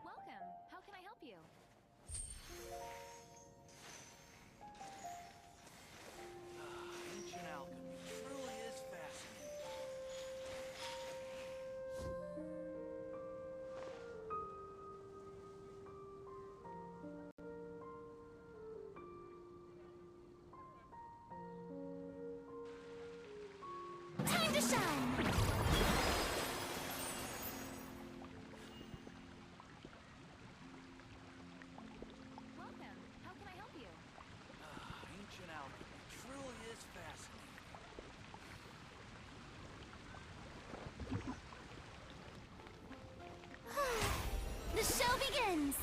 Welcome. How can I help you? Ancient alchemy truly is fascinating. Time to shine! Welcome. How can I help you? Ancient alchemy truly is fascinating. The show begins!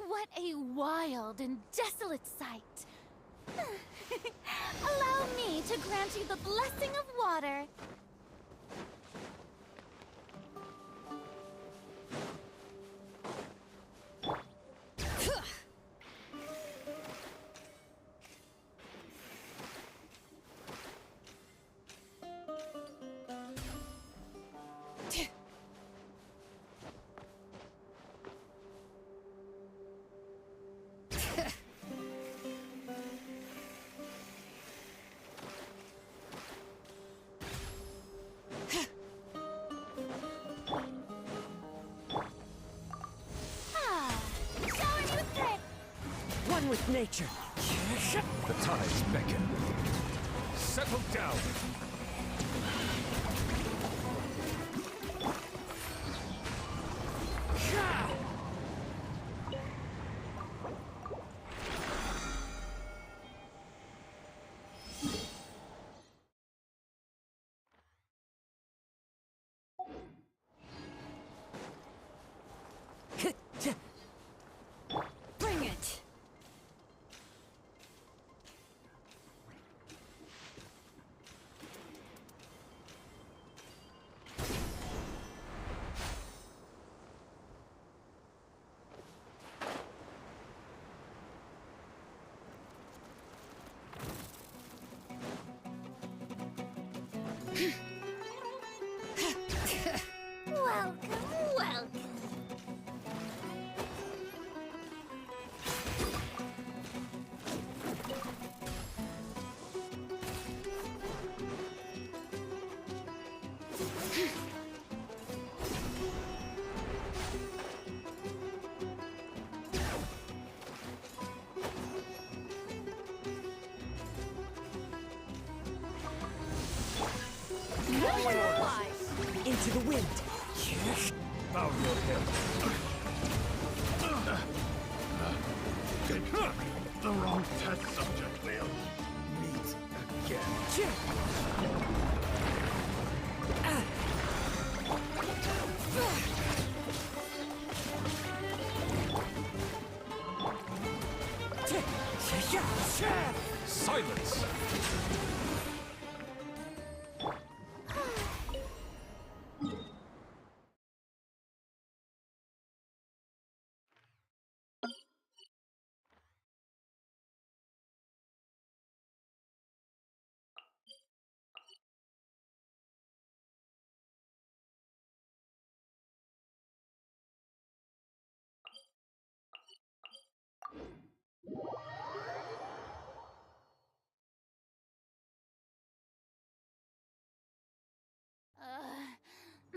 What a wild and desolate sight! Allow me to grant you the blessing of water. Showering you with grit! One with nature. The tides beckon. Settle down. Bring it. Welcome, welcome. No one will fly. Into the wind. Bow your head. The wrong test subject, Leo. Meet again. Silence!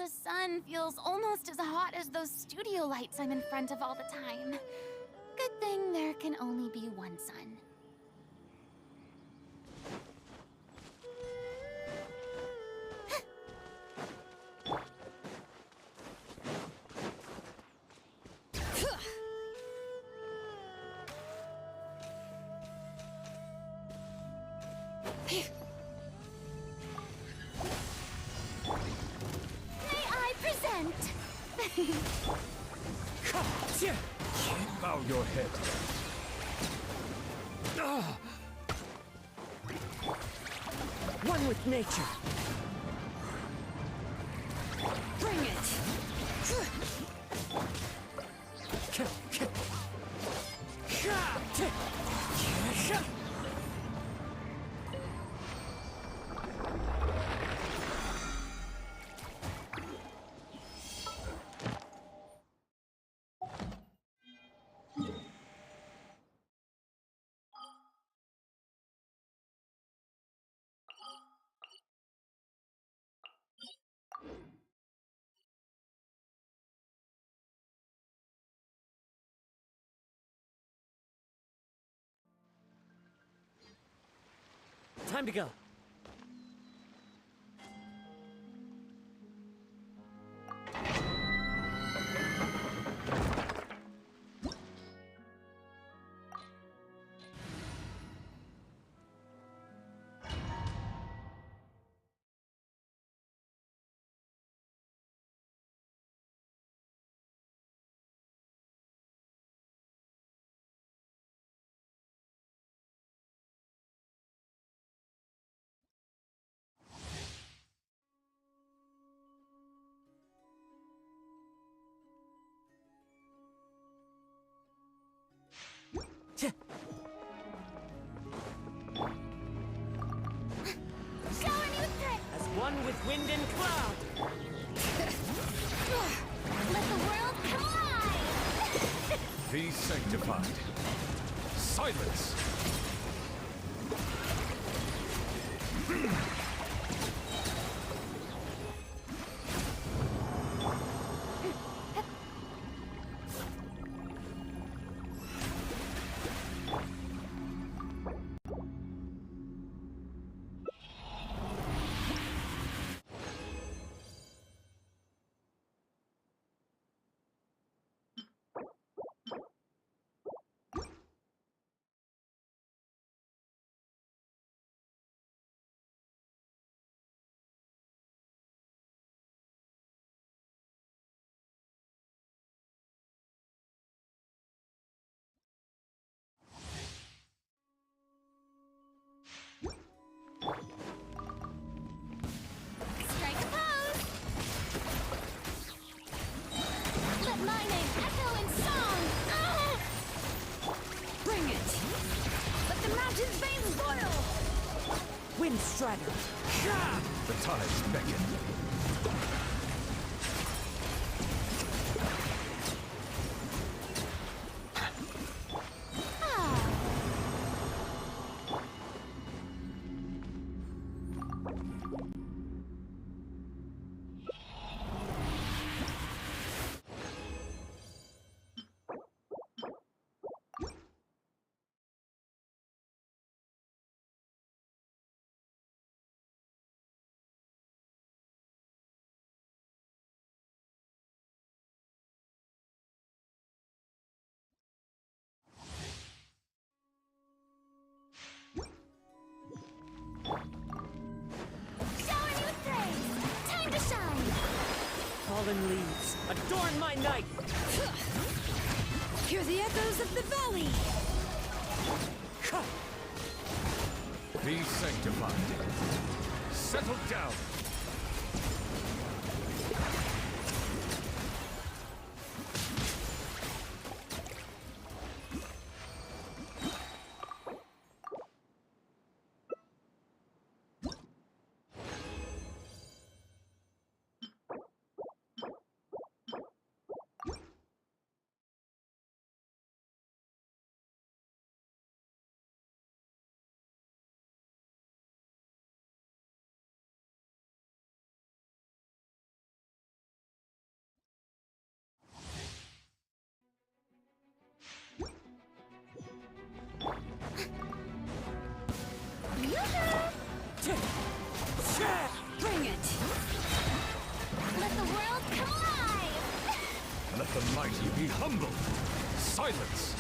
The sun feels almost as hot as those studio lights I'm in front of all the time. Good thing there can only be one sun. May I present? Bow your head. One with nature. Bring it! Time to go. Shower me with praise! As one with wind and cloud. Let the world come alive! Be sanctified. Silence! Strike a pose! Let my name echo in song! Ah! Bring it! Let the mountain's veins boil! Wind Strider. The tides beckon. Shower me with praise! Time to shine! Fallen leaves. Adorn my night! Hear the echoes of the valley! Be sanctified. Settle down. Bring it! Let the world come alive! Let the mighty be humbled. Silence!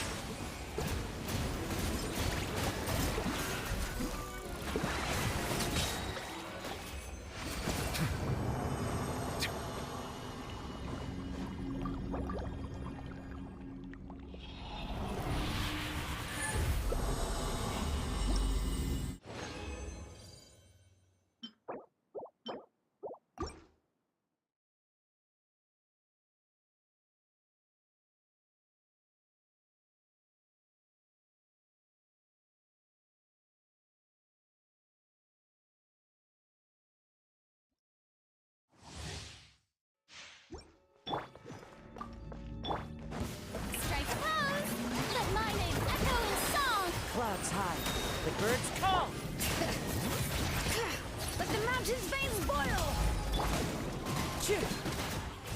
Strike pose! Let my name echo in song! Clouds high. The birds call. Let the mountain's veins boil!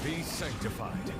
Be sanctified.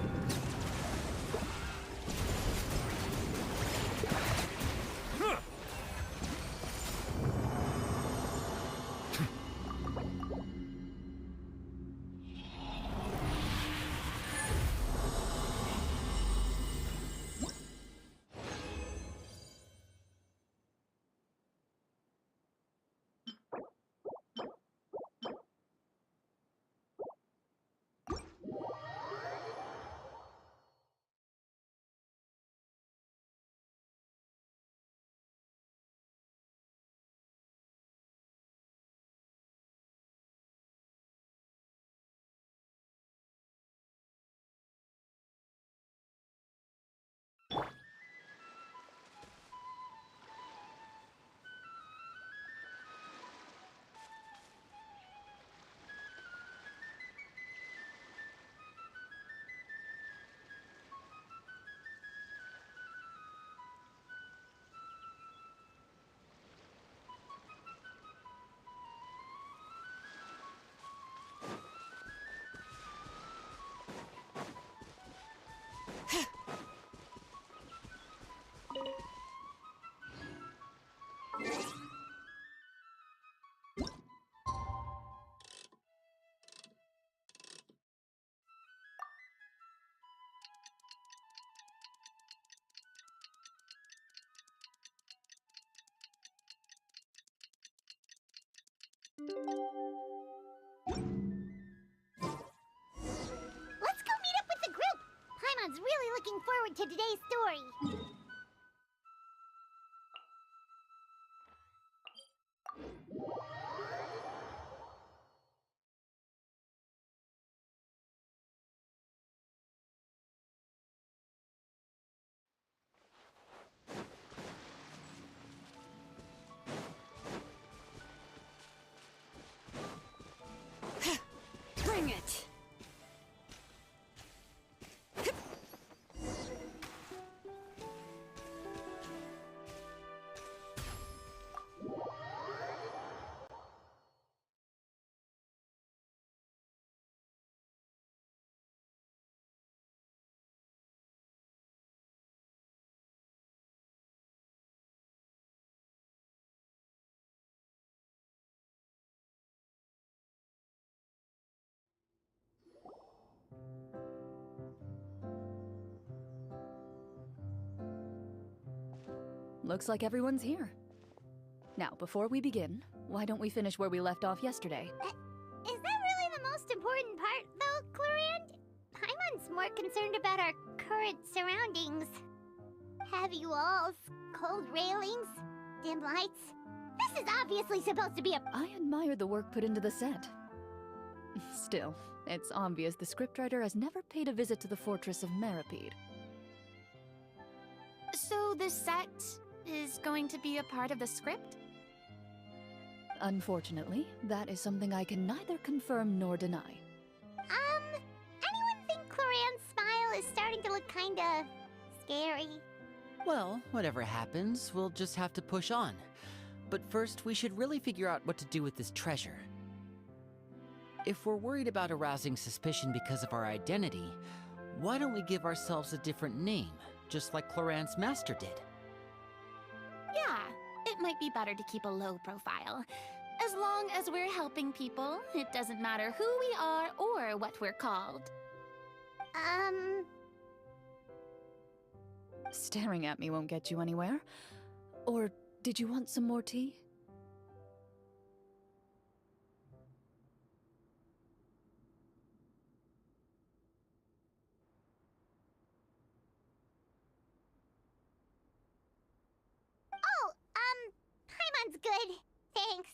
Let's go meet up with the group! Paimon's really looking forward to today's story. Bring it! Looks like everyone's here. Now, before we begin, why don't we finish where we left off yesterday? Is that really the most important part, though, Clorand? Paimon's more concerned about our current surroundings. Heavy walls, cold railings, dim lights. This is obviously supposed to be a... I admire the work put into the set. Still, it's obvious the scriptwriter has never paid a visit to the fortress of Meripede. So the set is going to be a part of the script? Unfortunately, that is something I can neither confirm nor deny. Anyone think Clorand's smile is starting to look kinda... scary? Well, whatever happens, we'll just have to push on. But first, we should really figure out what to do with this treasure. If we're worried about arousing suspicion because of our identity, why don't we give ourselves a different name, just like Clorand's master did? Yeah, it might be better to keep a low profile. As long as we're helping people, it doesn't matter who we are or what we're called. Staring at me won't get you anywhere. Or did you want some more tea? Oh, Paimon's good. Thanks.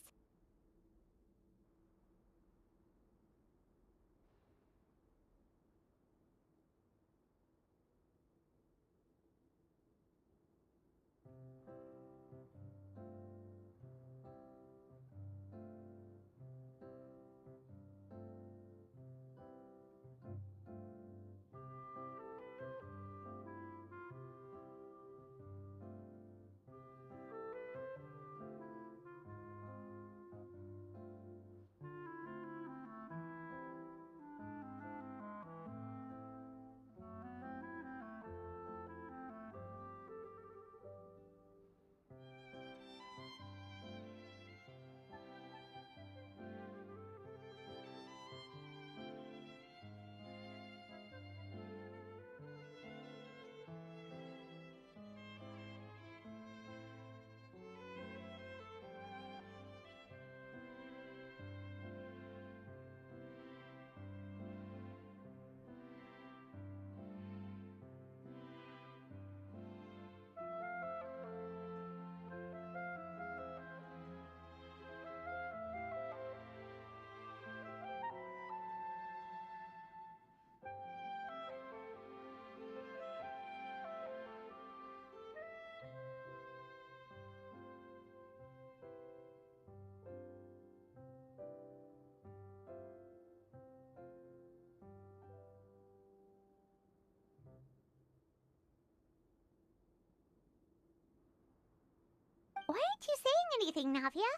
Why aren't you saying anything, Navia?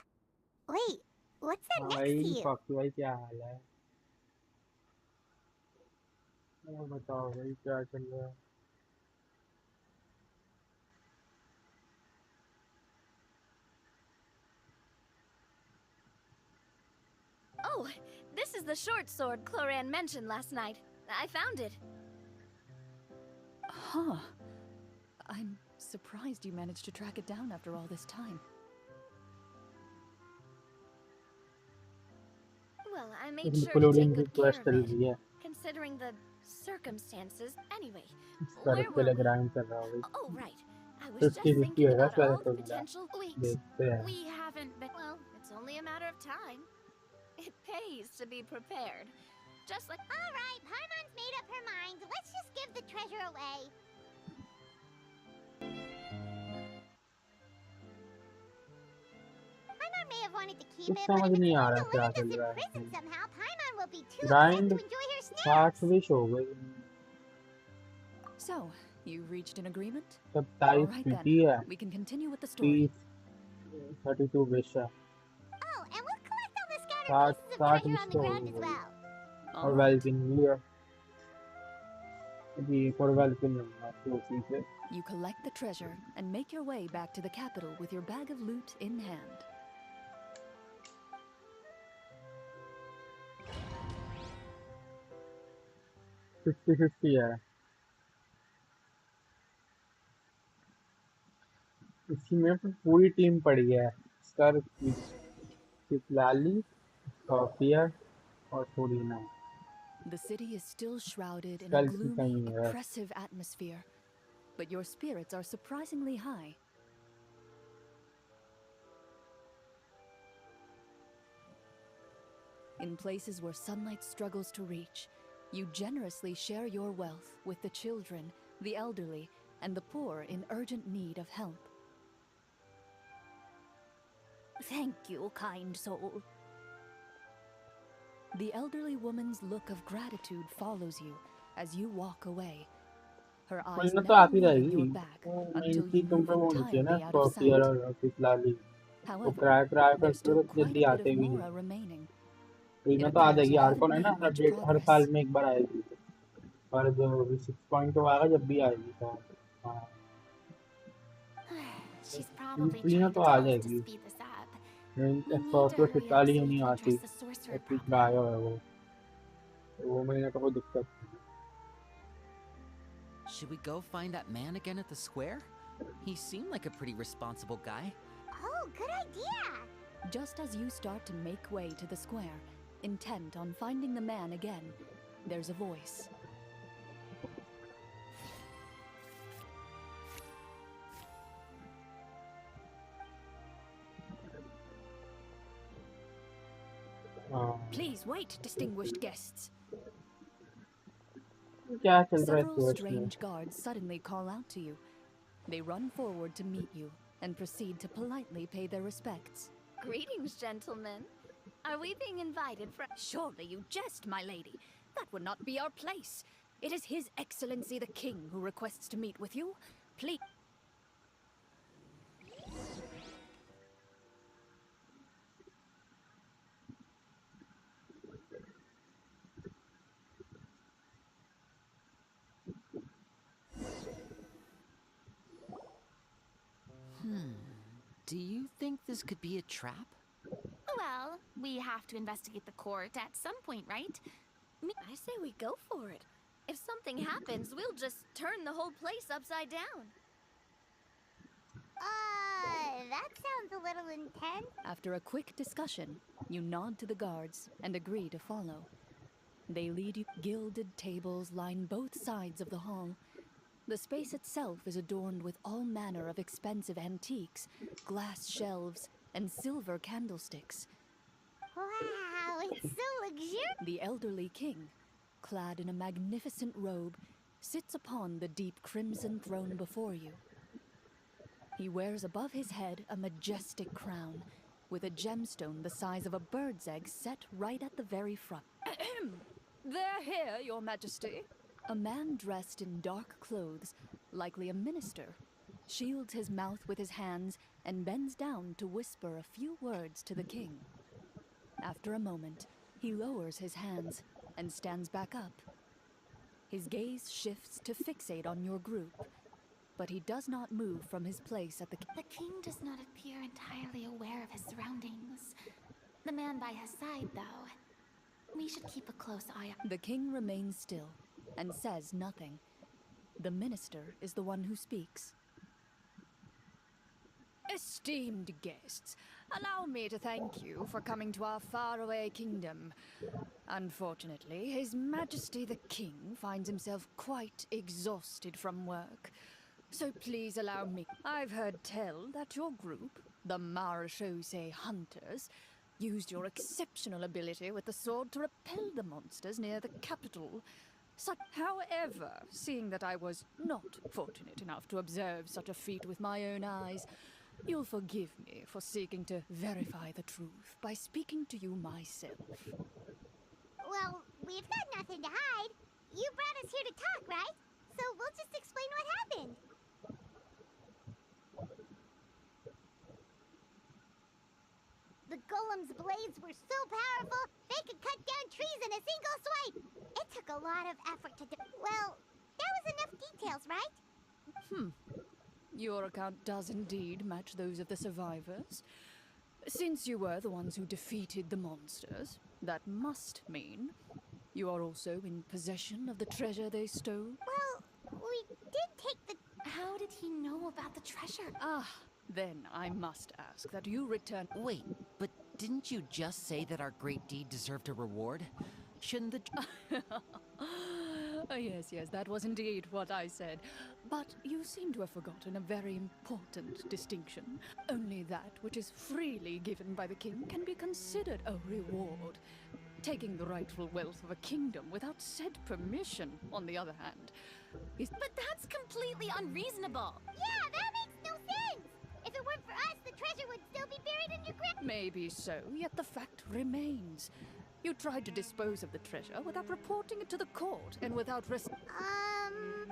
Wait, what's that next to भाई you? पक्की भाई क्या हाल है? बताओ भाई क्या चल रहा है? Oh, this is the short sword Cloran mentioned last night. I found it. Huh. I'm surprised you managed to track it down after all this time. Well, I made sure to including take good care request of कर it, दी है. considering the circumstances. Anyway, स्कर्क where के were लिए we? Grind कर रहा हूँ भाई. Oh, right. I was just 50-50 thinking होगा about शायद all तो the मिला. potential... Wait, देखते हैं. We haven't been. well, it's only a matter of time. It pays to be prepared. Just like... Alright, Paimon's made up her mind. Let's just give the treasure away. Paimon may have wanted to keep कुछ it, but समझ if it's नहीं आ going रहा to क्या land us चल in रहा है. prison somehow, Paimon will be too upset grind to enjoy her snacks. 60 wish हो गई. So, you reached an agreement? 27 All right PT then. है. We can continue with the story. 32 wish है. Oh, and we'll collect all the scattered pieces of treasure on the ground as well. All और right. वेलपिन भी है. जी एक और वेलपिन लूंगा तो उसी से. You collect the treasure and make your way back to the capital with your bag of loot in hand. Fifty 50 है. इसी में फिर पूरी टीम पड़ी है. स्कर्क, चिपलाली, कॉफिया और थोड़ीना. The city is still shrouded in a स्कर्क की gloomy, कमी है. oppressive atmosphere, but your spirits are surprisingly high. In places where sunlight struggles to reach, you generously share your wealth with the children, the elderly, and the poor in urgent need of help. Thank you, kind soul. The elderly woman's look of gratitude follows you as you walk away. Her eyes मिलना तो never आती leave रहेगी. your back main until चीज you तुम move पे वो होनी चाहिए ना. entirely out of coffea sight. और चिपलाली. वो However, क्राई क्राई there's करते still तो quite जल्दी a bit आते of भी नहीं. Mora remaining. टीम It में तो आ appears जाएगी. you हर haven't कौन है ना made much अपडेट हर progress. साल में एक बार आएगी. और जो 6 पॉइंट तो आएगा जब भी आएगी. तो हाँ. She's probably पीपलियाँ trying to to ah tell us to जाएगी। speed this up. नहीं We need to software hurry up छिपकाली so he we नहीं can आती। address the sorcerer ऐसी problem. लाया है वो। तो वो मैंने तो कोई दिक्कत नहीं। Should we go find that man again at the square? He seemed like a pretty responsible guy. Oh, good idea! Just as you start to make way to the square, intent on finding the man again, there's a voice. हाँ। Please wait, distinguished guests. क्या चल रहा है Several square में? strange guards suddenly call out to you. They run forward to meet you and proceed to politely pay their respects. Greetings, gentlemen. Are we being invited for? Surely you jest, my lady. That would not be our place. It is His Excellency the King who requests to meet with you. Please. Do you think this could be a trap? Well, we have to investigate the court at some point, right? I say we go for it. If something happens, we'll just turn the whole place upside down. That sounds a little intense. After a quick discussion, you nod to the guards and agree to follow. They lead you. Gilded tables line both sides of the hall. The space itself is adorned with all manner of expensive antiques, glass shelves, and silver candlesticks. Wow, it's so luxurious. The elderly king, clad in a magnificent robe, sits upon the deep crimson throne before you. He wears above his head a majestic crown, with a gemstone the size of a bird's egg set right at the very front. They're here, Your Majesty. A man dressed in dark clothes, likely a minister, shields his mouth with his hands and bends down to whisper a few words to the king. After a moment, he lowers his hands and stands back up. His gaze shifts to fixate on your group, but he does not move from his place at the... The king does not appear entirely aware of his surroundings. The man by his side, though. We should keep a close eye on... The king remains still and says nothing. The minister is the one who speaks. Esteemed guests, allow me to thank you for coming to our faraway kingdom. Unfortunately, His Majesty the King finds himself quite exhausted from work. So please allow me. I've heard tell that your group, the Marechaussee Hunters, used your exceptional ability with the sword to repel the monsters near the capital. However, seeing that I was not fortunate enough to observe such a feat with my own eyes, you'll forgive me for seeking to verify the truth by speaking to you myself. Well, we've got nothing to hide. You brought us here to talk, right? So we'll just explain what happened. The golem's blades were so powerful, they could cut down trees in a single swipe. It took a lot of effort to do. Well, there was enough details, right? Your account does indeed match those of the survivors. Since you were the ones who defeated the monsters, that must mean you are also in possession of the treasure they stole. Well, we did take the... How did he know about the treasure? Then I must ask that you return... Wait, but didn't you just say that our great deed deserved a reward? Shouldn't the... Yes, that was indeed what I said. But you seem to have forgotten a very important distinction. Only that which is freely given by the king can be considered a reward. Taking the rightful wealth of a kingdom without said permission, on the other hand, is... But that's completely unreasonable. Yeah, that makes no sense! If it weren't for us, the treasure would still be buried in your ground. Maybe so, yet the fact remains. You tried to dispose of the treasure without reporting it to the court and without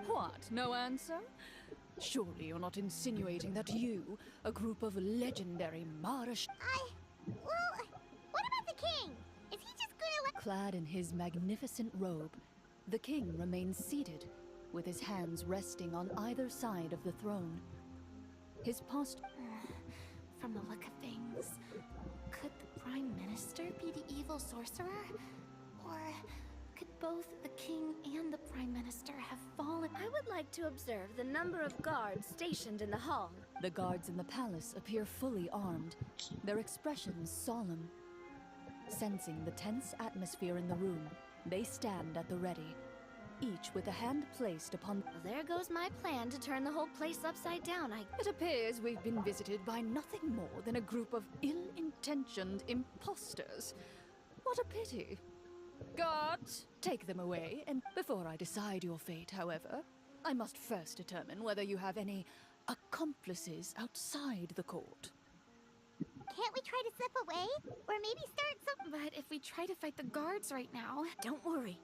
What? No answer? Surely you're not insinuating that you, a group of legendary Marish... Well, what about the king? Is he just gonna let... Clad in his magnificent robe, the king remains seated, with his hands resting on either side of the throne. His posture... from the look of things. Could the Prime Minister be the evil sorcerer? Or could both the King and the Prime Minister have fallen? I would like to observe the number of guards stationed in the hall. The guards in the palace appear fully armed, their expressions solemn. Sensing the tense atmosphere in the room, they stand at the ready, each with a hand placed upon... Well, there goes my plan to turn the whole place upside down. It appears we've been visited by nothing more than a group of ill-intentioned imposters. What a pity. Guards, take them away, and before I decide your fate, however, I must first determine whether you have any accomplices outside the court. Can't we try to slip away? Or maybe start some... But if we try to fight the guards right now... Don't worry.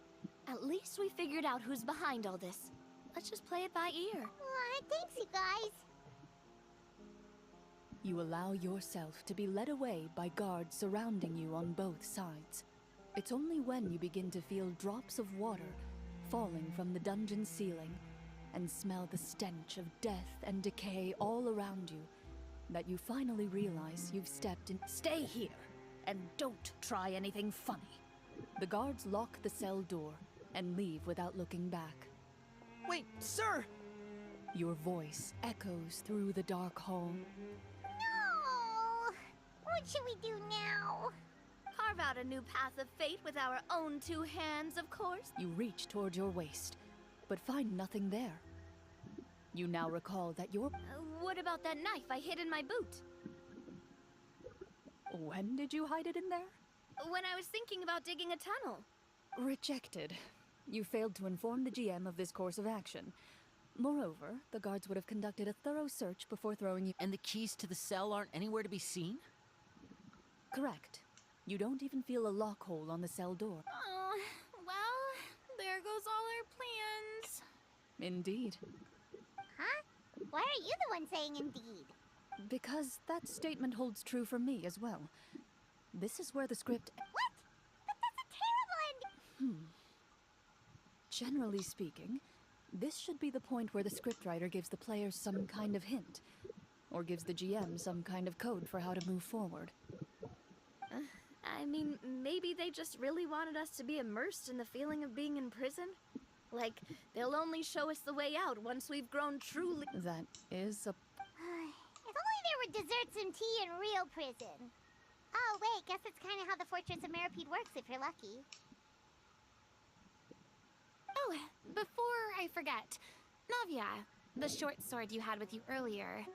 At least we figured out who's behind all this. Let's just play it by ear. Aw, thanks, you guys. You allow yourself to be led away by guards surrounding you on both sides. It's only when you begin to feel drops of water falling from the dungeon ceiling and smell the stench of death and decay all around you that you finally realize you've stepped in. Stay here, and don't try anything funny. The guards lock the cell door and leave without looking back. Wait, sir! Your voice echoes through the dark hall. No! What should we do now? Carve out a new path of fate with our own two hands, of course. You reach toward your waist, but find nothing there. You now recall that your... What about that knife I hid in my boot? When did you hide it in there? When I was thinking about digging a tunnel. Rejected. You failed to inform the GM of this course of action. Moreover, the guards would have conducted a thorough search before throwing you... And the keys to the cell aren't anywhere to be seen? Correct. You don't even feel a lock hole on the cell door. Oh, well, there goes all our plans. Indeed. Huh? Why are you the one saying indeed? Because that statement holds true for me as well. This is where the script... What? But that's a terrible end... Generally speaking, this should be the point where the scriptwriter gives the players some kind of hint, or gives the GM some kind of code for how to move forward. I mean, maybe they just really wanted us to be immersed in the feeling of being in prison? Like, they'll only show us the way out once we've grown truly... That is a... If only there were desserts and tea in real prison. Oh, wait, guess it's kind of how the Fortress of Meripede works if you're lucky. Oh, before I forget, Navia, the short sword you had with you earlier.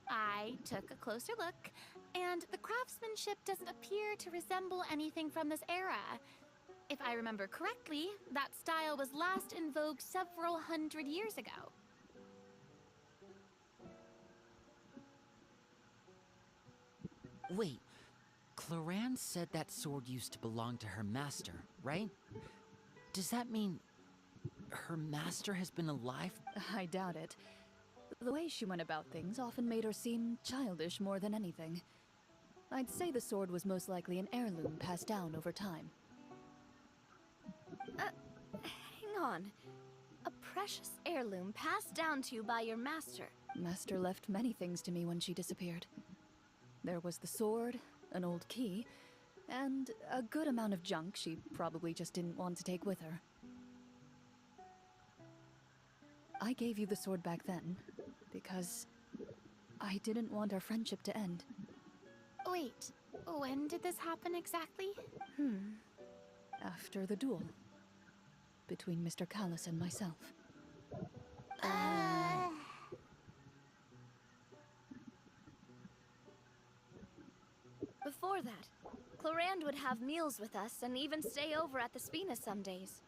I took a closer look, and the craftsmanship doesn't appear to resemble anything from this era. If I remember correctly, that style was last in vogue several hundred years ago. Wait, Cloran said that sword used to belong to her master, right? Does that mean her master has been alive? I doubt it. The way she went about things often made her seem childish more than anything. I'd say the sword was most likely an heirloom passed down over time. Hang on. A precious heirloom passed down to you by your master. Master left many things to me when she disappeared. There was the sword, an old key, and a good amount of junk she probably just didn't want to take with her. I gave you the sword back then, because I didn't want our friendship to end. Wait, when did this happen exactly? After the duel. Between Mr. Callis and myself. Before that, Clorand would have meals with us and even stay over at the Spina some days.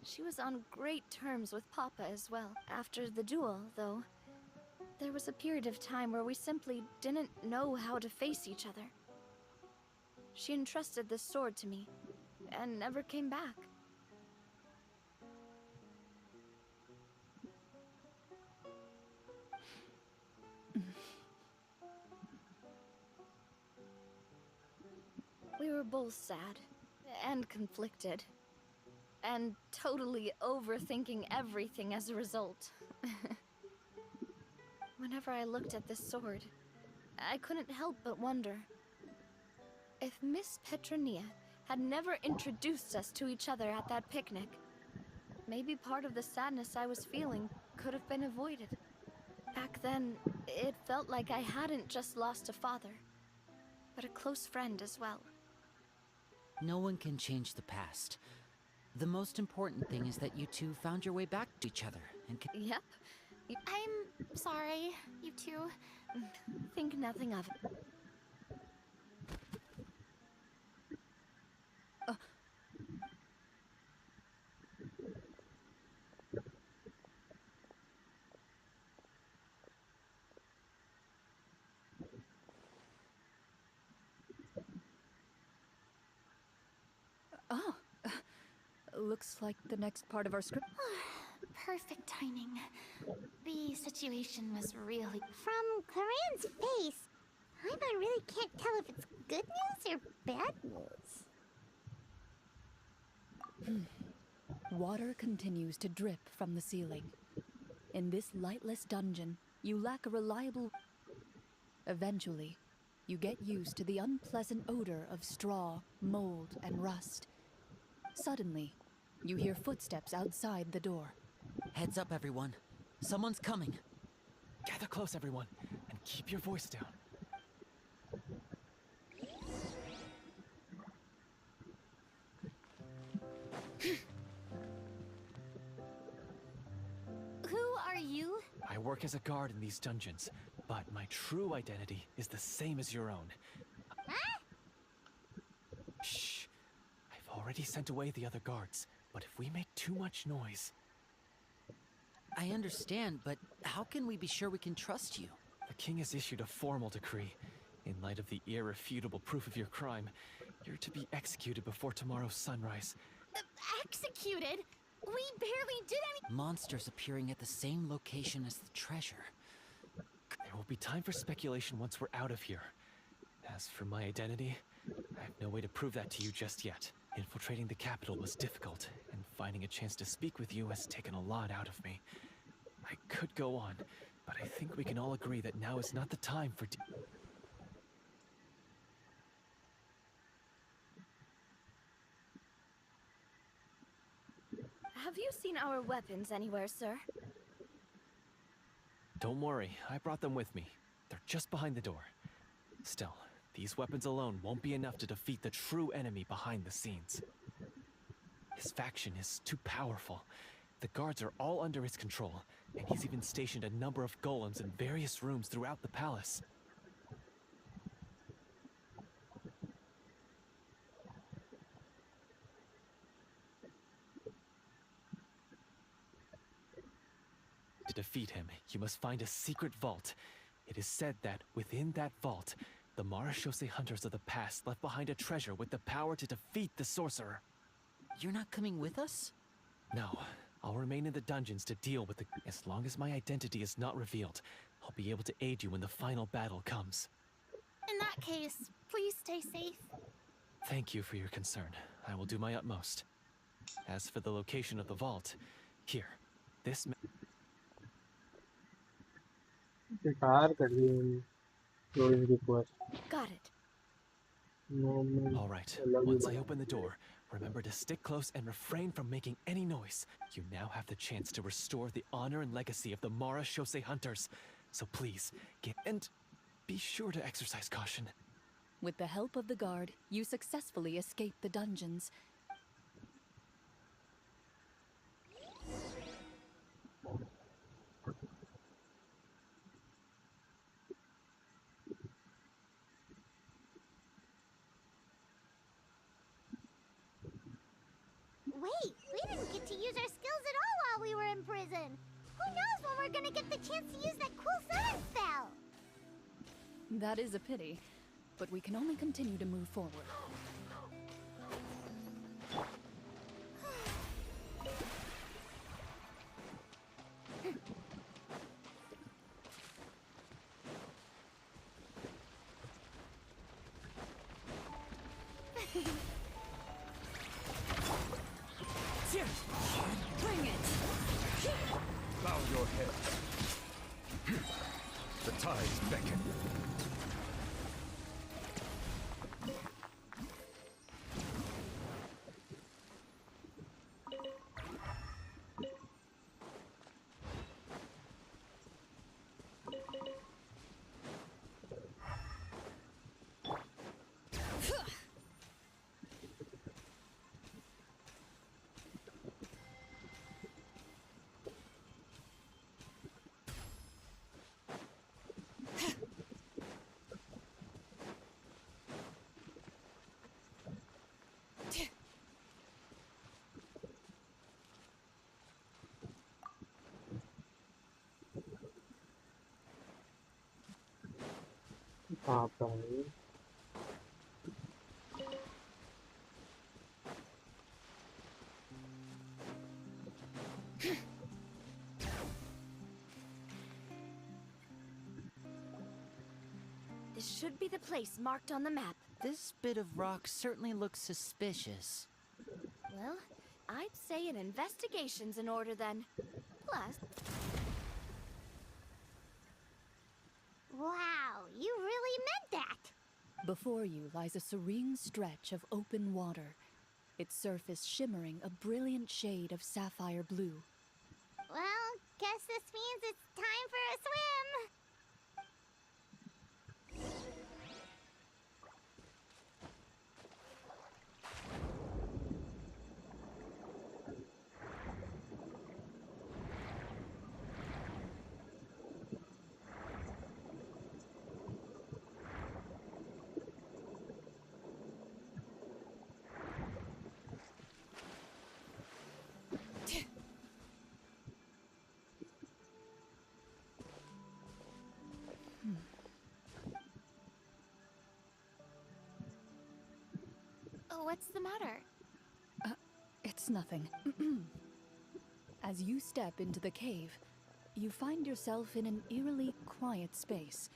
She was on great terms with Papa as well. After the duel, though, there was a period of time where we simply didn't know how to face each other. She entrusted this sword to me, and never came back. We were both sad and conflicted. and totally overthinking everything as a result. Whenever I looked at this sword, I couldn't help but wonder if Miss Petronia had never introduced us to each other at that picnic. Maybe part of the sadness I was feeling could have been avoided. Back then, it felt like I hadn't just lost a father, but a close friend as well. No one can change the past. The most important thing is that you two found your way back to each other and can. Yep. I'm sorry, you two. Think nothing of it. Oh, looks like the next part of our script. Perfect timing. The situation was really... From Claren's face, I really can't tell if it's good news or bad news. Water continues to drip from the ceiling. In this lightless dungeon, you lack a reliable... Eventually, you get used to the unpleasant odor of straw, mold, and rust. Suddenly, you hear footsteps outside the door. Heads up, everyone. Someone's coming. Gather close, everyone, and keep your voice down. Who are you? I work as a guard in these dungeons, but my true identity is the same as your own. Huh? Shh. I've already sent away the other guards, but if we make too much noise... I understand, but how can we be sure we can trust you? The king has issued a formal decree. In light of the irrefutable proof of your crime, you're to be executed before tomorrow's sunrise. Executed? We barely did any... Monsters appearing at the same location as the treasure. There will be time for speculation once we're out of here. As for my identity, I have no way to prove that to you just yet. Infiltrating the capital was difficult, and finding a chance to speak with you has taken a lot out of me. I could go on, but I think we can all agree that now is not the time for... Have you seen our weapons anywhere, sir? Don't worry, I brought them with me. They're just behind the door. Still, these weapons alone won't be enough to defeat the true enemy behind the scenes. His faction is too powerful. The guards are all under his control, and he's even stationed a number of golems in various rooms throughout the palace. To defeat him, you must find a secret vault. It is said that within that vault, the Marechaussee hunters of the past left behind a treasure with the power to defeat the sorcerer. You're not coming with us? No, I'll remain in the dungeons to deal with the... As long as my identity is not revealed, I'll be able to aid you when the final battle comes. In that case, please stay safe. Thank you for your concern. I will do my utmost. As for the location of the vault, here, this... बेकार कर दी मैंने loading request. Got it. No, All right, once I open the door, remember to stick close and refrain from making any noise. You now have the chance to restore the honor and legacy of the Marechaussee hunters. So please, get... And be sure to exercise caution. With the help of the guard, you successfully escape the dungeons. Wait, we didn't get to use our skills at all while we were in prison. Who knows when we're gonna get the chance to use that cool summon spell? That is a pity, but we can only continue to move forward. ahead. The tides beckon. कहाँ पे है ये? This should be the place marked on the map. This bit of rock certainly looks suspicious. Well, I'd say an investigation's in order then. Plus, Wow, you really meant that! Before you lies a serene stretch of open water, its surface shimmering a brilliant shade of sapphire blue. Well, guess this means it's time for a swim! What's the matter? It's nothing. As you step into the cave, you find yourself in an eerily quiet space.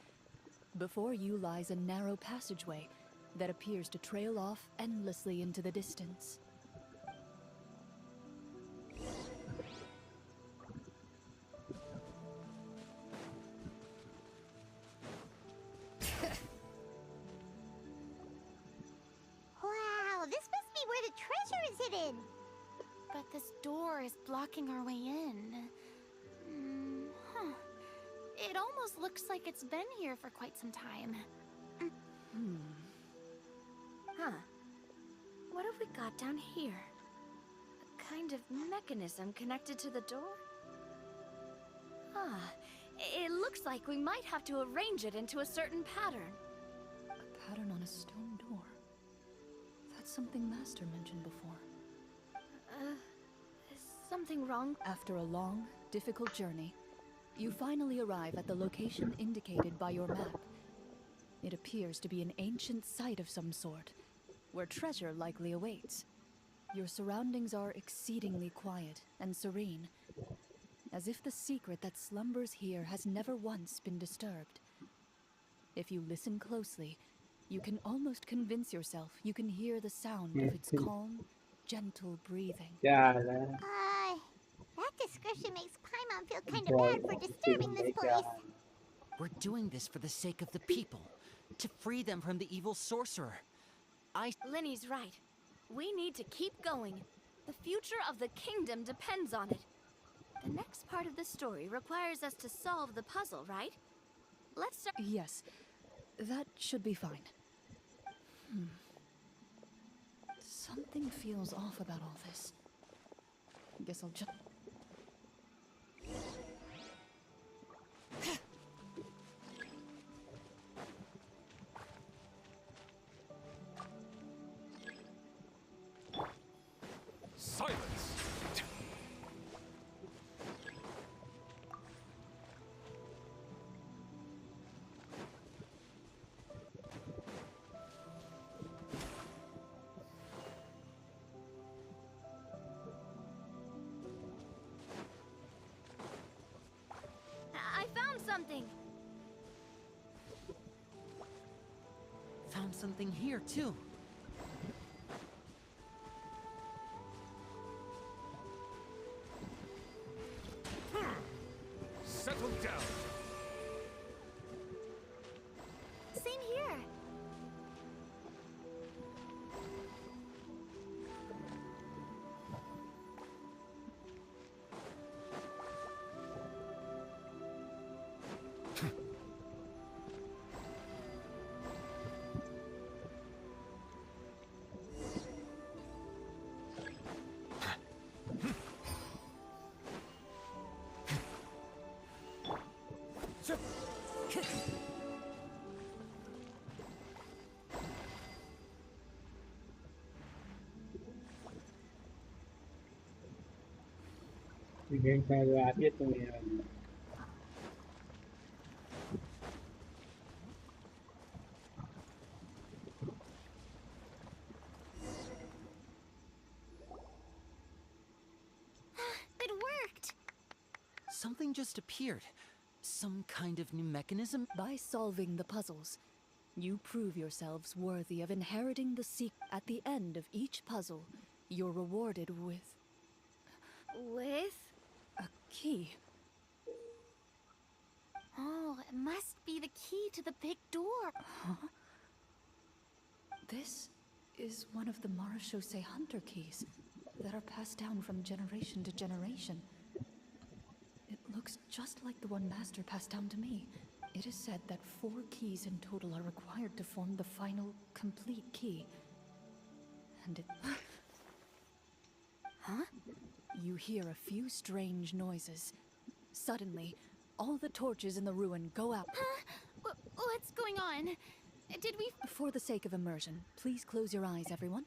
Before you lies a narrow passageway that appears to trail off endlessly into the distance. Wow, this must be where the treasure is hidden! But this door is blocking our way in. Huh. It almost looks like it's been here for quite some time. huh. What have we got down here? A kind of mechanism connected to the door? Ah, it looks like we might have to arrange it into a certain pattern. A pattern on a stone door. That's something Master mentioned before. Is something wrong? After a long, difficult journey, you finally arrive at the location indicated by your map. It appears to be an ancient site of some sort, where treasure likely awaits. Your surroundings are exceedingly quiet and serene, as if the secret that slumbers here has never once been disturbed. If you listen closely, you can almost convince yourself you can hear the sound of its calm, gentle breathing. क्या हाल है? That description makes Paimon feel kinda bad for disturbing this place. We're doing this for the sake of the people, to free them from the evil sorcerer. Linny's right. We need to keep going. The future of the kingdom depends on it. The next part of the story requires us to solve the puzzle, right? Let's start. Yes, that should be fine. Something feels off about all this. Guess I'll just... Silence! I found something. Found something here, too. Settle down. Same here. Event a área também ali. It worked. Something just appeared. Some kind of new mechanism? By solving the puzzles, you prove yourselves worthy of inheriting the secret. At the end of each puzzle, you're rewarded with With? a key. Oh, it must be the key to the big door. Huh? This is one of the Marachose Hunter keys that are passed down from generation to generation. It looks just like the one Master passed down to me. It is said that 4 keys in total are required to form the final, complete key. And it... Huh? You hear a few strange noises. Suddenly, all the torches in the ruin go out. Huh? What's going on? Did we... For the sake of immersion, please close your eyes, everyone.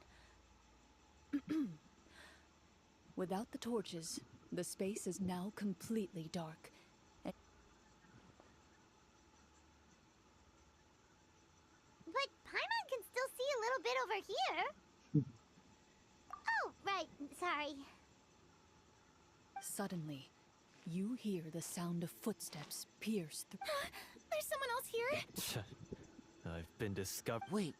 Without the torches, the space is now completely dark. But Paimon can still see a little bit over here. Oh, right. Sorry. Suddenly, you hear the sound of footsteps pierce through. There's someone else here? I've been discovered. Wait,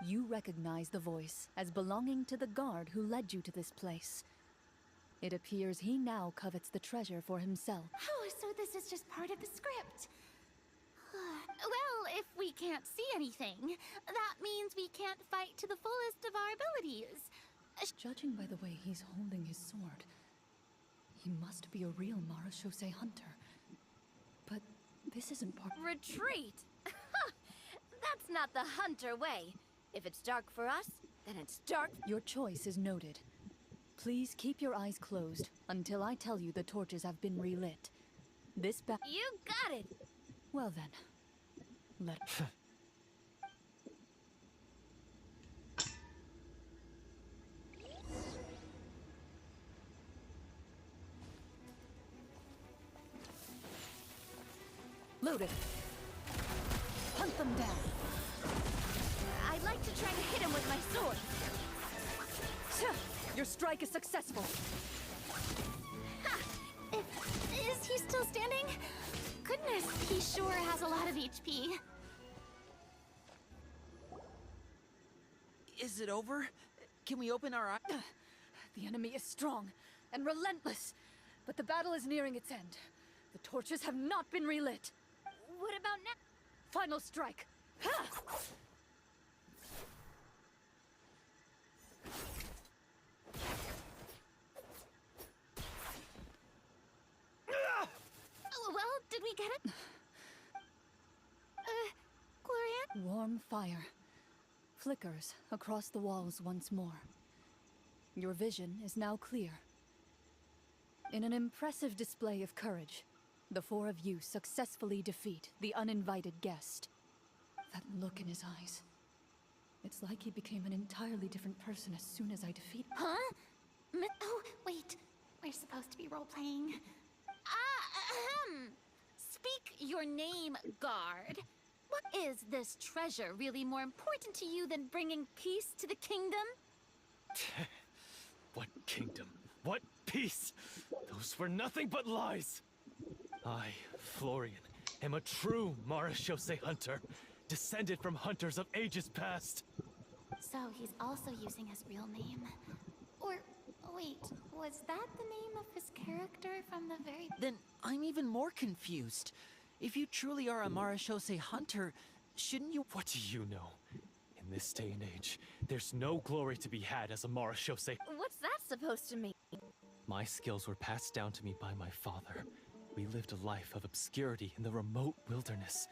You recognize the voice as belonging to the guard who led you to this place. It appears he now covets the treasure for himself. Oh, so this is just part of the script. Well, if we can't see anything, that means we can't fight to the fullest of our abilities. Judging by the way he's holding his sword, he must be a real Marachose hunter. But this isn't part. Retreat! That's not the hunter way. If it's dark for us, then it's dark. Your choice is noted. Please keep your eyes closed until I tell you the torches have been relit. This You got it! Well then, let... Loaded. Hunt them down. I'd like to try to hit him with my sword. Your strike is successful. Is he still standing? Goodness, he sure has a lot of HP. is it over? Can we open our eyes? The enemy is strong and relentless, but the battle is nearing its end. The torches have not been relit. What about now? Final strike. Ha! Well, did we get it? Glorian? Warm fire flickers across the walls once more. Your vision is now clear. In an impressive display of courage, the 4 of you successfully defeat the uninvited guest. That look in his eyes. It's like he became an entirely different person as soon as I defeat him. Huh? Oh, wait. We're supposed to be role-playing. Speak your name, guard. What is this treasure really more important to you than bringing peace to the kingdom? What kingdom? What peace? Those were nothing but lies! I, Florian, am a true Marachose hunter, descended from hunters of ages past. So he's also using his real name. Or Wait, was that the name of his character from the very... Then I'm even more confused. If you truly are a Marashose hunter, shouldn't you... What do you know? In this day and age, there's no glory to be had as a Marashose. What's that supposed to mean? My skills were passed down to me by my father. We lived a life of obscurity in the remote wilderness.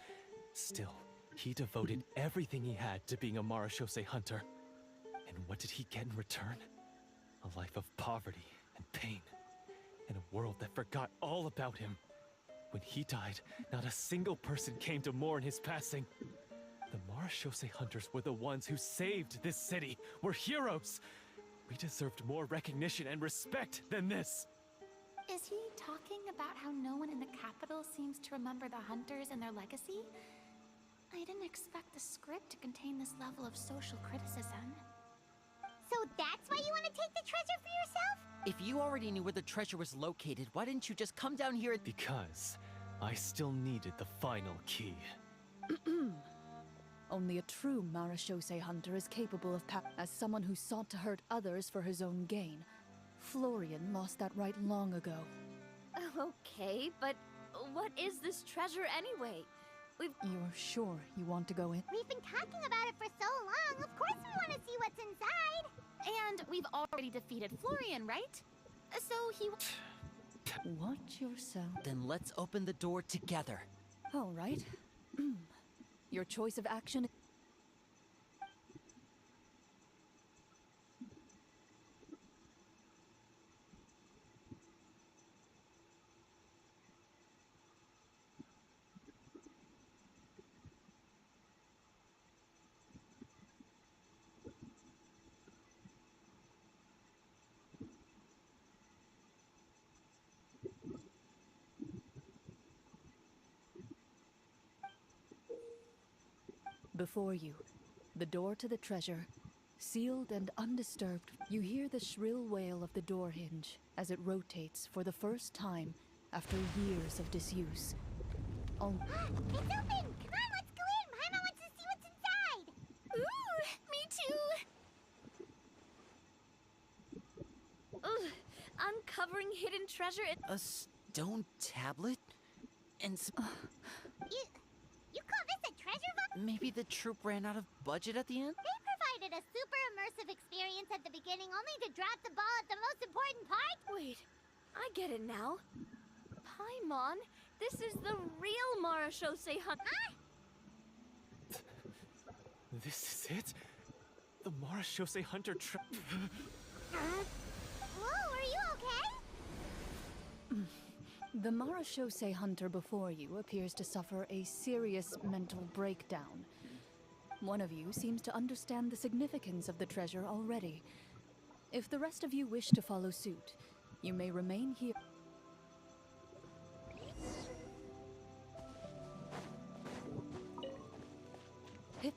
Still, he devoted everything he had to being a Marashose hunter. And what did he get in return? A life of poverty and pain. In a world that forgot all about him. When he died, not a single person came to mourn his passing. The Marashose hunters were the ones who saved this city. We're heroes! We deserved more recognition and respect than this! Is he talking about how no one in the capital seems to remember the hunters and their legacy? I didn't expect the script to contain this level of social criticism. So that's why you want to take the treasure for yourself? If you already knew where the treasure was located, why didn't you just come down here and... Because I still needed the final key. Only a true Marashose hunter is capable of as someone who sought to hurt others for his own gain. Florian lost that right long ago. Okay, but what is this treasure anyway? You're sure you want to go in? We've been talking about it for so long. Of course we want to see what's inside. And we've already defeated Florian, right? So he... Watch yourself. Then let's open the door together. All right. Your choice of action... Before you, the door to the treasure, sealed and undisturbed. You hear the shrill wail of the door hinge as it rotates for the first time after years of disuse. Oh, It's open! Come on, let's go in! Paimon wants to see what's inside! Ooh, me too! Ugh, uncovering hidden treasure... A stone tablet? And You call this a treasure vault? maybe the troop ran out of budget at the end? They provided a super immersive experience at the beginning only to drop the ball at the most important part? Wait, I get it now. Paimon, this is the real Marashose hunt... This is it? The Marashose hunter Whoa, are you okay? the Marashose hunter before you appears to suffer a serious mental breakdown. One of you seems to understand the significance of the treasure already. If the rest of you wish to follow suit, you may remain here. Hip.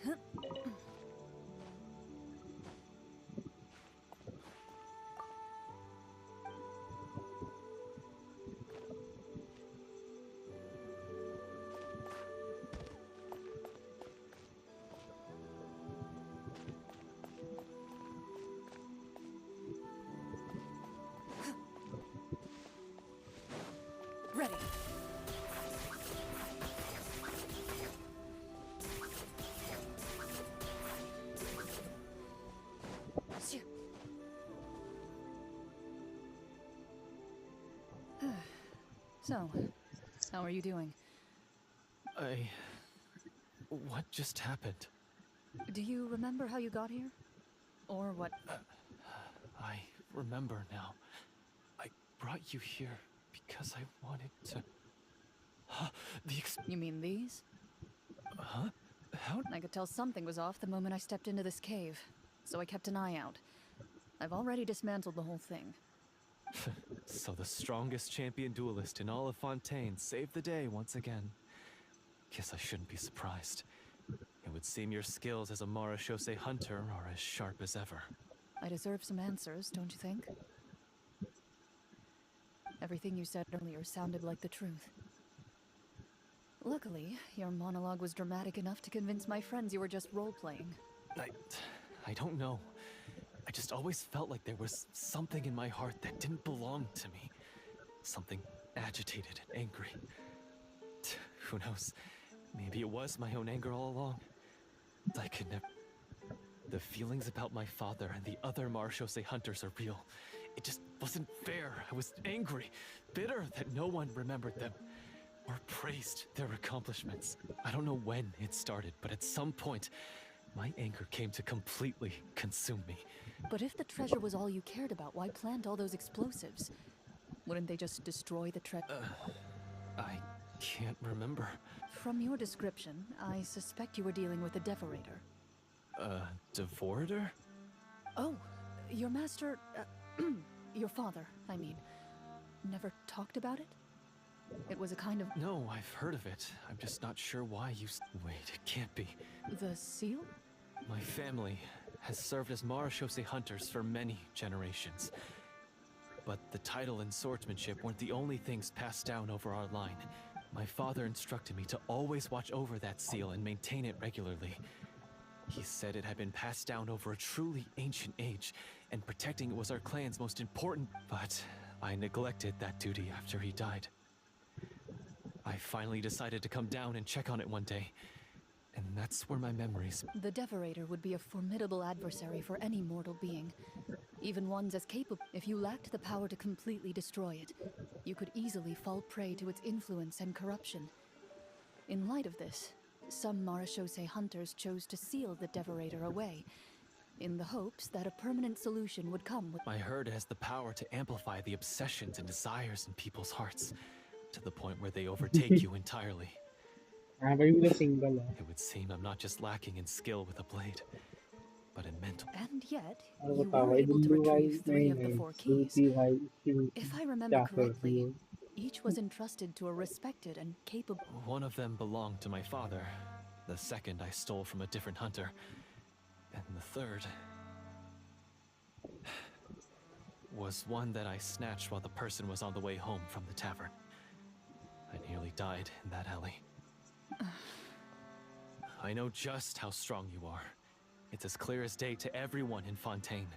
Huh. Ready. So, how are you doing? What just happened? Do you remember how you got here? Or what? I remember now. I brought you here because I wanted to... You mean these? Huh? How... I could tell something was off the moment I stepped into this cave, so I kept an eye out. I've already dismantled the whole thing. So the strongest champion duelist in all of Fontaine saved the day once again. Guess I shouldn't be surprised. It would seem your skills as a Marashose hunter are as sharp as ever. I deserve some answers, don't you think? Everything you said earlier sounded like the truth. Luckily, your monologue was dramatic enough to convince my friends you were just role-playing. I don't know. I just always felt like there was something in my heart that didn't belong to me. Something agitated and angry. Who knows? Maybe it was my own anger all along. I could never... The feelings about my father and the other Marshose hunters are real. It just wasn't fair. I was angry, bitter that no one remembered them or praised their accomplishments. I don't know when it started, but at some point, my anger came to completely consume me. But if the treasure was all you cared about, why plant all those explosives? Wouldn't they just destroy the treasure? I can't remember. From your description, I suspect you were dealing with a devorator. Devorator? Oh, your master... your father, I mean, never talked about it? It was a kind of... No, I've heard of it. I'm just not sure why you... Wait, it can't be. The seal? My family has served as Marashose hunters for many generations. But the title and swordsmanship weren't the only things passed down over our line. My father instructed me to always watch over that seal and maintain it regularly. He said it had been passed down over a truly ancient age, and protecting it was our clan's most important... But I neglected that duty after he died. I finally decided to come down and check on it one day, and that's where my memories... The devorator would be a formidable adversary for any mortal being, even ones as capable. If you lacked the power to completely destroy it, you could easily fall prey to its influence and corruption. In light of this, some Marashose hunters chose to seal the devorator away, in the hopes that a permanent solution would come with... My herd has the power to amplify the obsessions and desires in people's hearts, to the point where they overtake you entirely. It would seem I'm not just lacking in skill with a blade, but in mental... And yet, you were able to retrieve 3 of the 4 keys. If I remember correctly, each was entrusted to a respected and capable... One of them belonged to my father. The second I stole from a different hunter. And the third... was one that I snatched while the person was on the way home from the tavern. I nearly died in that alley. I know just how strong you are. It's as clear as day to everyone in Fontaine.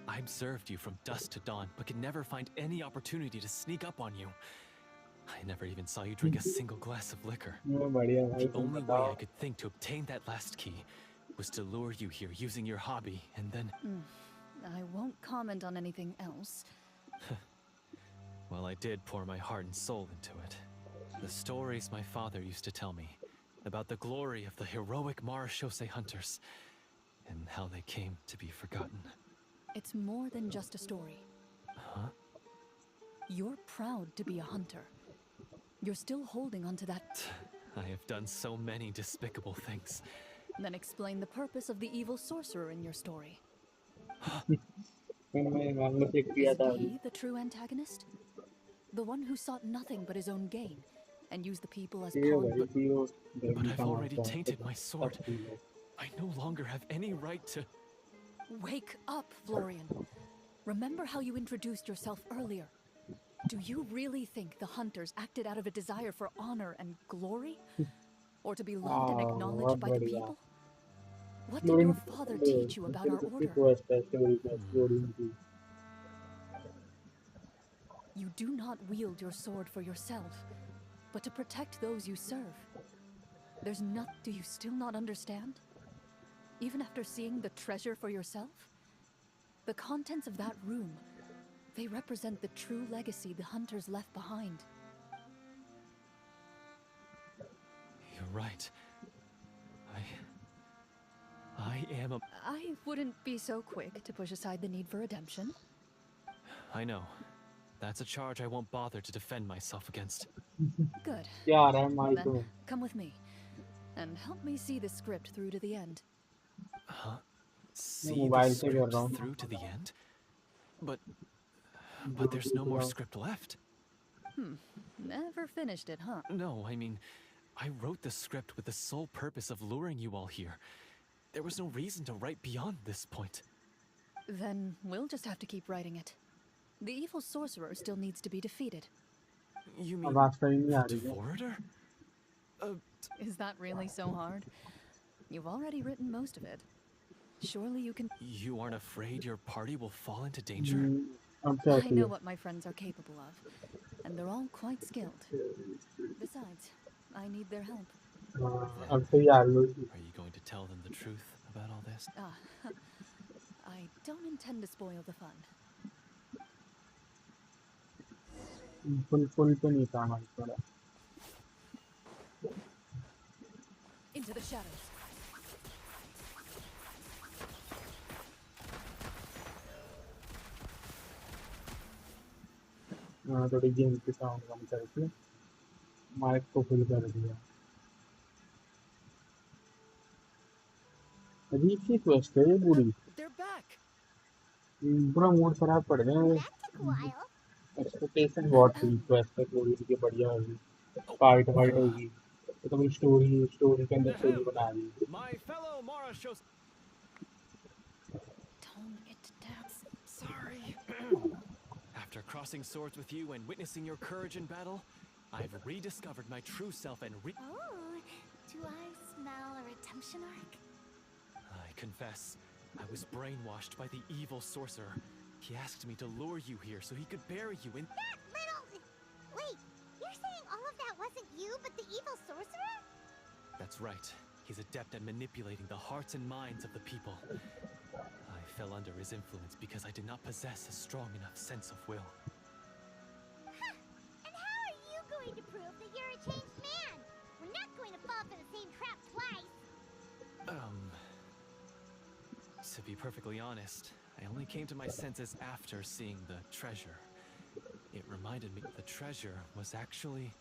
I observed you from dusk to dawn, but could never find any opportunity to sneak up on you. I never even saw you drink a single glass of liquor. The only way I could think to obtain that last key was to lure you here using your hobby, and then... I won't comment on anything else. Well, I did pour my heart and soul into it. The stories my father used to tell me about the glory of the heroic Marashose hunters and how they came to be forgotten. It's more than just a story. Huh? You're proud to be a hunter. You're still holding onto that... I have done so many despicable things. Then explain the purpose of the evil sorcerer in your story. Is he the true antagonist? The one who sought nothing but his own gain, and used the people as pawns. But I've already tainted my sword. I no longer have any right to... Wake up, Florian. Remember how you introduced yourself earlier. Do you really think the hunters acted out of a desire for honor and glory? Or to be loved and acknowledged by the people? What did your father teach you about our order? You do not wield your sword for yourself, but to protect those you serve. There's not... Do you still not understand? Even after seeing the treasure for yourself? The contents of that room, they represent the true legacy the hunters left behind. You're right. I am a... I wouldn't be so quick to push aside the need for redemption. I know. That's a charge I won't bother to defend myself against. Good. Then come with me, and help me see the script through to the end. Huh? See the script through to the end? But there's no more script left. Never finished it, huh? No, I mean, I wrote the script with the sole purpose of luring you all here. There was no reason to write beyond this point. Then we'll just have to keep writing it. The evil sorcerer still needs to be defeated. You mean the Devorator? Is that really so hard? You've already written most of it. Surely you can... You aren't afraid your party will fall into danger? अब क्या I होती know है? what my friends are capable of, and they're all quite skilled. Besides, I need their help. अब तो ये आ रही होगी. Are you going to tell them the truth about all this? I don't intend to spoil the fun. Full तो नहीं था हमारी थोड़ा. Into the shadows. थोड़ी गेम की साउंड कम करके माइक को फुल कर दिया. अजीब सी क्वेस्ट है ये पूरी. They're back. पूरा मूड खराब पड़ गया. That took a while. Expectation बहुत थी क्वेस्ट है पूरी की बढ़िया होगी. फाइट होगी. तो कोई स्टोरी के अंदर स्टोरी बना दी. My fellow Mara shows. Tone it down. Sorry. After crossing swords with you and witnessing your courage in battle, I've rediscovered my true self and Oh, do I smell a redemption arc? I confess, I was brainwashed by the evil sorcerer. He asked me to lure you here so he could bury you in... That little... Wait, you're saying all of that wasn't you, but the evil sorcerer? That's right. He's adept at manipulating the hearts and minds of the people. I fell under his influence because I did not possess a strong enough sense of will. Huh. And how are you going to prove that you're a changed man? We're not going to fall for the same trap twice. To be perfectly honest, I only came to my senses after seeing the treasure. It reminded me the treasure was actually...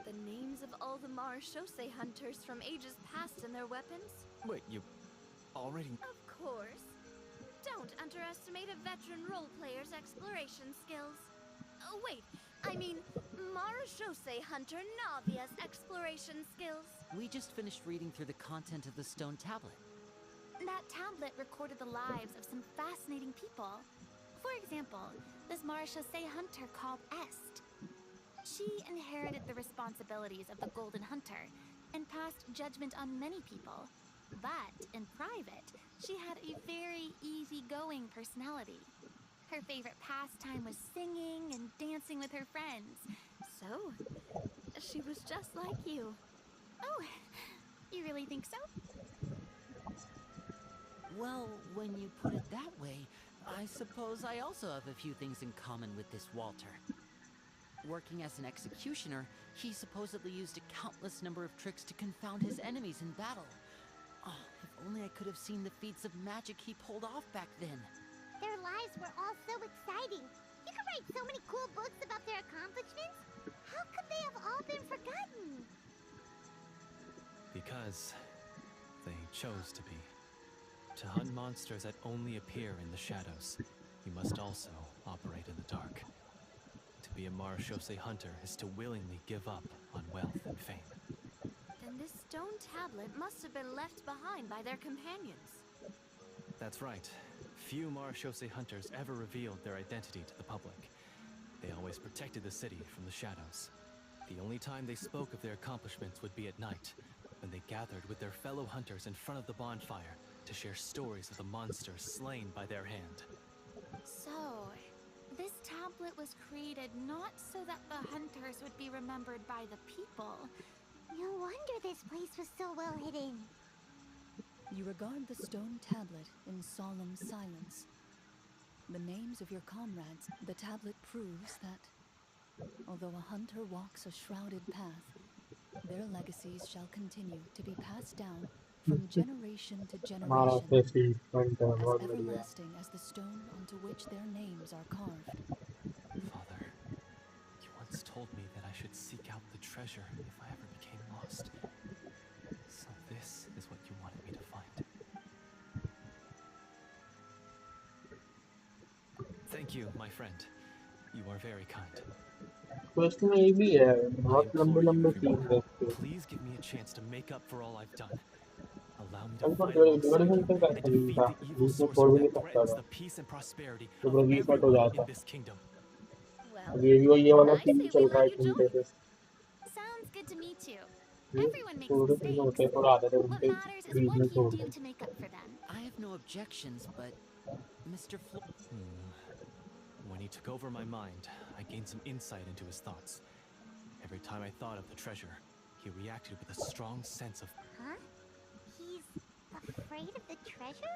The names of all the Marashose hunters from ages past and their weapons? Wait, you already... Of course. Don't underestimate a veteran role player's exploration skills. Oh, wait, I mean Marashose hunter Navia's exploration skills. We just finished reading through the content of the stone tablet. That tablet recorded the lives of some fascinating people. For example, this Marashose hunter called Est. She inherited the responsibilities of the Golden Hunter and passed judgment on many people. But in private, she had a very easygoing personality. Her favorite pastime was singing and dancing with her friends. So, she was just like you. Oh, you really think so? Well, when you put it that way, I suppose I also have a few things in common with this Walter. Working as an executioner, he supposedly used a countless number of tricks to confound his enemies in battle. Oh, if only I could have seen the feats of magic he pulled off back then. Their lives were all so exciting. You could write so many cool books about their accomplishments. How could they have all been forgotten? Because they chose to be. To hunt monsters that only appear in the shadows, you must also operate in the dark. To be a Marashose hunter is to willingly give up on wealth and fame. Then this stone tablet must have been left behind by their companions. That's right. Few Marashose hunters ever revealed their identity to the public. They always protected the city from the shadows. The only time they spoke of their accomplishments would be at night, when they gathered with their fellow hunters in front of the bonfire to share stories of the monsters slain by their hand. So, this tablet was created not so that the hunters would be remembered by the people. No wonder this place was so well hidden. You regard the stone tablet in solemn silence. The names of your comrades, the tablet proves that, although a hunter walks a shrouded path, their legacies shall continue to be passed down from generation to हमारा generation, facie point है as बहुत बढ़िया. everlasting as the stone onto which their names are carved. Father, you once told me that I should seek out the treasure if I ever became lost. So this is what you wanted me to find. Thank you, my friend. You are very kind. Quest में ये भी है I बहुत implore you, लंबे scene everyone, देखते. please give me a chance to make up for all I've done. Allow me to अब तो fight alongside duration you तो कर and defeat था. the evil बीच में छोड़ sorcerer भी नहीं that सकता threatens था. the peace and prosperity तो of पूरा रीसेट हो everyone जाता. in this kingdom. Well, अब ये भी ये वाला I सीन say चल we रहा है let you इतनी देर से. Sounds good to me too. ये Everyone makes छोटे चीजें होते mistakes. हैं थोड़ा आधे What घंटे matters is बीच what में you छोड़ do दो to make up for them. I have no objections, but Mr. When he took over my mind, I gained some insight into his thoughts. Every time I thought of the treasure, he reacted with a strong sense of. Huh? He's afraid of the treasure?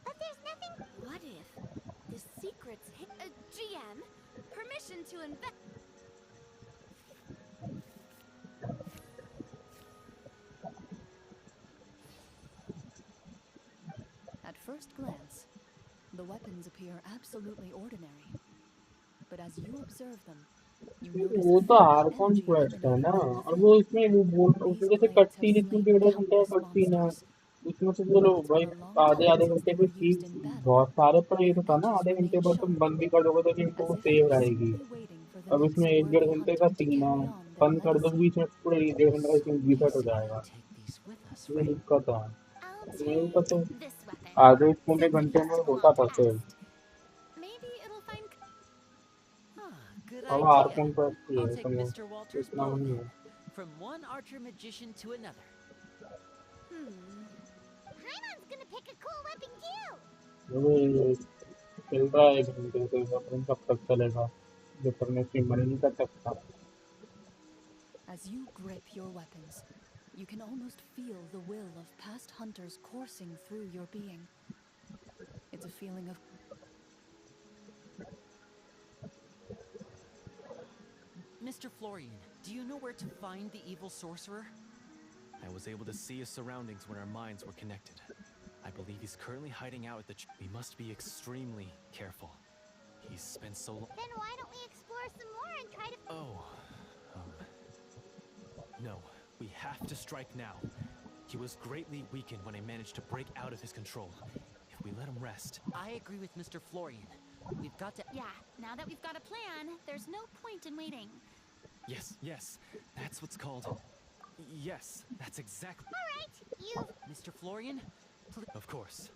But there's nothing. What if the secret's hit? GM, permission to invest. At first glance, the weapons appear absolutely ordinary. But as you observe them, you notice वो a तो faint हारकॉन energy quest है ना emanating from और within. वो इसमें वो बोल उसमें These जैसे blades have कटसीन इतनी slain 1.5 घंटे countless का कटसीन है monsters, उसमें से चलो but it's भाई been a long आधे time आधे since घंटे they पे were चीज used in battle. बहुत सारे पर ये Their तो था ना edges आधे घंटे remain पर तुम sharp, बंद भी कर दोगे तो इनको as वो if they सेव were रहेगी simply waiting for the अब next इसमें एक worthy 1.5 घंटे का hunter to सीन है carry on their बंद कर दो legacy. बीच में पूरे 1.5 घंटे का सीन रिसेट हो We जाएगा take these with us, ये right? दिक्कत है I'll मेरे को तो take this weapon, आधे पौने since it घंटे used में to होता belong to था save Est. Maybe it'll find. Ah, good अब idea. हारकॉन क्वेस्ट ही I'll है take तो Mr. Walter's इतना bow नहीं then. है From one archer magician to another. Paimon's gonna pick a cool weapon too! ये चल रहा है 1 घंटे से अपन कब तक चलेगा जब तक मैं स्ट्रीम बंद नहीं कर सकता As you grip your weapons, you can almost feel the will of past hunters coursing through your being. It's a feeling of Mr. Florian, do you know where to find the evil sorcerer? I was able to see his surroundings when our minds were connected. I believe he's currently hiding out at the. We must be extremely careful. He's spent so long. Then why don't we explore some more and try to. Oh, no, we have to strike now. He was greatly weakened when I managed to break out of his control. If we let him rest. I agree with Mr. Florian. We've got to. Yeah, now that we've got a plan, there's no point in waiting. Yes, that's what's called. Yes, that's exactly. Alright, you've. Mr. Florian? Of course.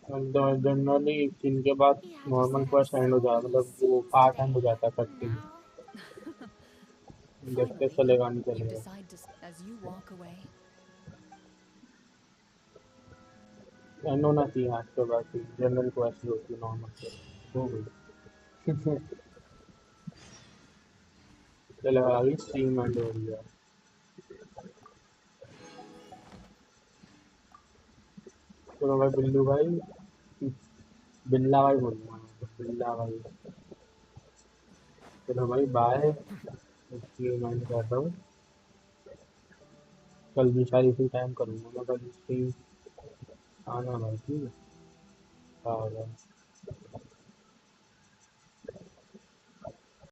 Generally इनके बाद Yeah, I just normal had quest and हो so जाता many मतलब वो scenes part and हो today. जाता है cutscene Now. देखते finally चलेगा नहीं you चलेगा decide to as you walk away. And होना चाहिए आज के बाद जनरल क्वेस्ट जो होती है नॉर्मल क्वेस्ट हो गई चलो अभी स्ट्रीम एंड हो रही है चलो भाई बिल्लू भाई बिल्ला भाई बोलूँगा बिल्ला भाई चलो भाई बाय स्ट्रीम एंड कर रहा हूँ कल भी शायद इसी टाइम करूँगा मैं कल स्ट्रीम आना भाई ठीक है हाँ भाई